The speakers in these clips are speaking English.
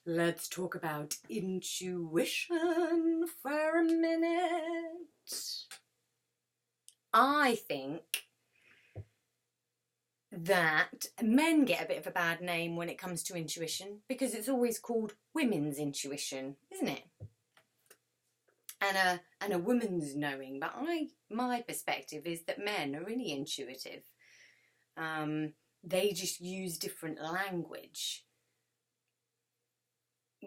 Let's talk about intuition for a minute. I think that men get a bit of a bad name when it comes to intuition because it's always called women's intuition, isn't it? And a woman's knowing. But my perspective is that men are really intuitive. They just use different language.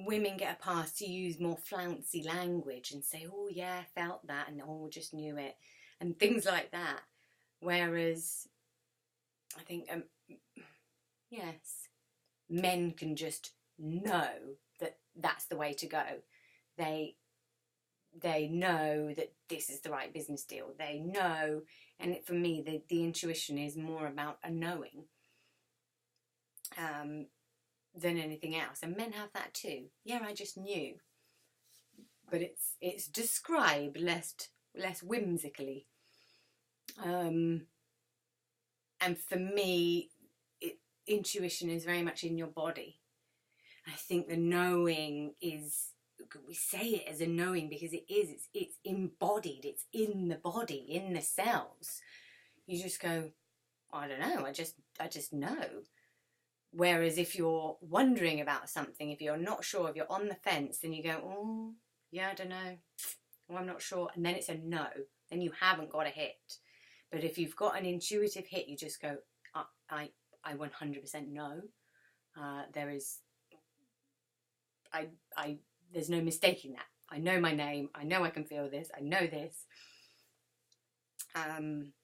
Women get a pass to use more flouncy language and say, oh yeah, I felt that, and oh, just knew it, and things like that. Whereas I think, yes, men can just know that that's the way to go. They know that this is the right business deal. They know, and for me, the intuition is more about a knowing than anything else. And men have that too. Yeah, I just knew. But it's described less whimsically. And for me, intuition is very much in your body. I think the knowing is, we say it as a knowing because it's embodied, it's in the body, in the cells. You just go, I don't know, I just know. Whereas if you're wondering about something, if you're not sure, if you're on the fence, then you go, oh, yeah, I don't know, oh, I'm not sure, and then it's a no, then you haven't got a hit. But if you've got an intuitive hit, you just go, I 100% know. There's no mistaking that. I know my name. I know I can feel this. I know this. And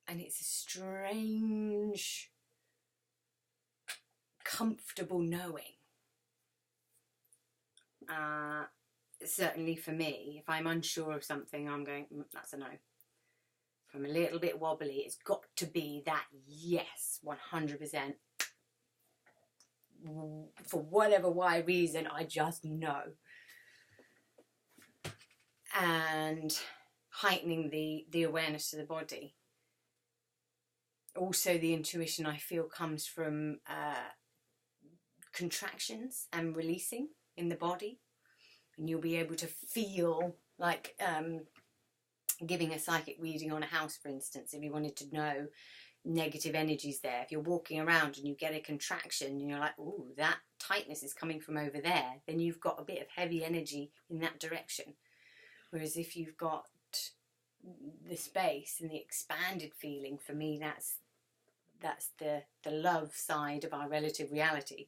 it's a strange, comfortable knowing. Certainly for me, if I'm unsure of something, I'm going, that's a no. If I'm a little bit wobbly, it's got to be that yes, 100%. For whatever why reason, I just know. And heightening the awareness of the body. Also, the intuition I feel comes from contractions and releasing in the body. And you'll be able to feel like giving a psychic reading on a house, for instance, if you wanted to know negative energies there. If you're walking around and you get a contraction and you're like, oh, that tightness is coming from over there, then you've got a bit of heavy energy in that direction. Whereas if you've got the space and the expanded feeling, for me, that's the love side of our relative reality,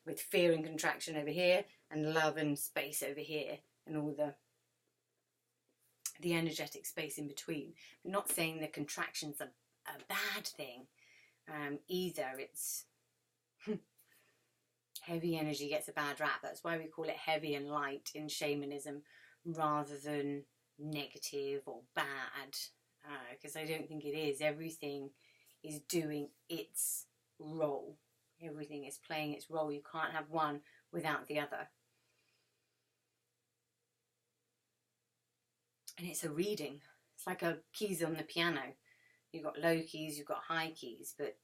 with fear and contraction over here and love and space over here, and all the energetic space in between. I'm not saying the contraction's a bad thing either. It's heavy energy gets a bad rap. That's why we call it heavy and light in shamanism rather than negative or bad, because I don't think it is. Everything is doing its role. Everything is playing its role. You can't have one without the other. And it's a reading. It's like a keys on the piano. You've got low keys, you've got high keys, but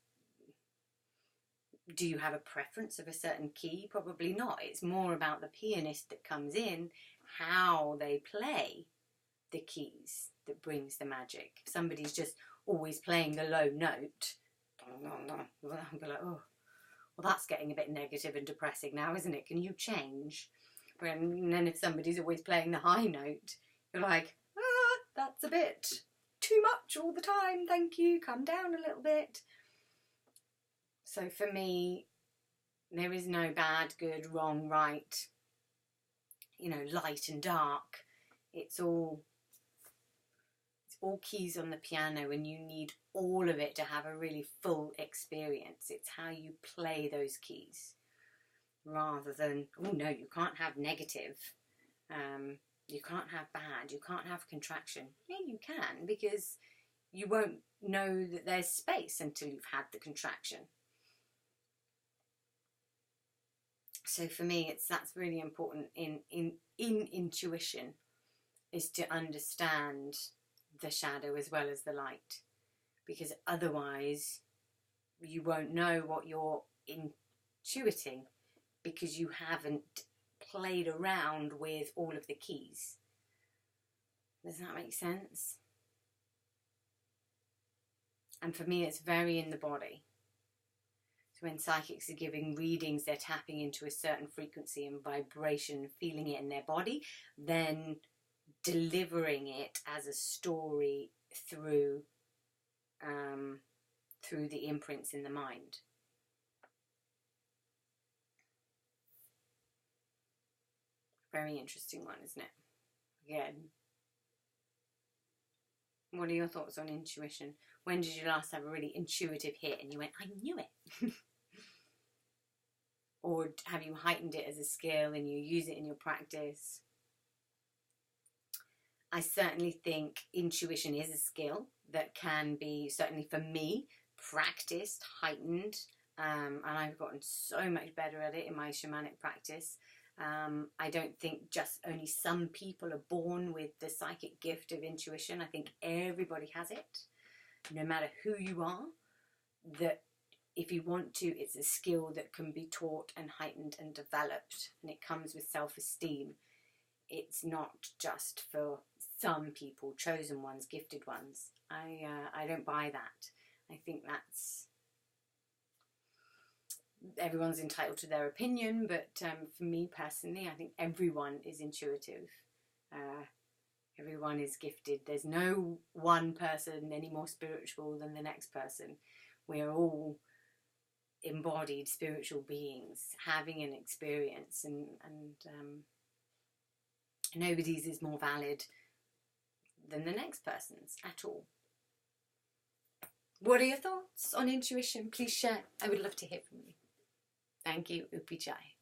do you have a preference of a certain key? Probably not. It's more about the pianist that comes in, how they play the keys that brings the magic. If somebody's just always playing the low note, I'm like, oh, well, that's getting a bit negative and depressing now, isn't it? Can you change? And then if somebody's always playing the high note, you're like, that's a bit too much all the time, thank you, calm down a little bit. So for me, there is no bad, good, wrong, right, light and dark. It's all keys on the piano, and you need all of it to have a really full experience. It's how you play those keys rather than, oh no, you can't have negative. You can't have bad, you can't have contraction. Yeah, you can, because you won't know that there's space until you've had the contraction. So for me, that's really important in intuition, is to understand the shadow as well as the light, because otherwise you won't know what you're intuiting, because you haven't played around with all of the keys. Does that make sense? And for me, it's very in the body. So when psychics are giving readings, they're tapping into a certain frequency and vibration, feeling it in their body, then delivering it as a story through the imprints in the mind. Very interesting one, isn't it? Again. What are your thoughts on intuition? When did you last have a really intuitive hit and you went, I knew it? Or have you heightened it as a skill and you use it in your practice? I certainly think intuition is a skill that can be, certainly for me, practiced, heightened, and I've gotten so much better at it in my shamanic practice. I don't think just only some people are born with the psychic gift of intuition. I think everybody has it, no matter who you are. That if you want to, it's a skill that can be taught and heightened and developed, and it comes with self-esteem. It's not just for some people, chosen ones, gifted ones. I don't buy that. I think that's, everyone's entitled to their opinion, but for me personally, I think everyone is intuitive. Everyone is gifted. There's no one person any more spiritual than the next person. We're all embodied spiritual beings having an experience, and nobody's is more valid than the next person's at all. What are your thoughts on intuition? Please share. I would love to hear from you. Thank you. Upachai.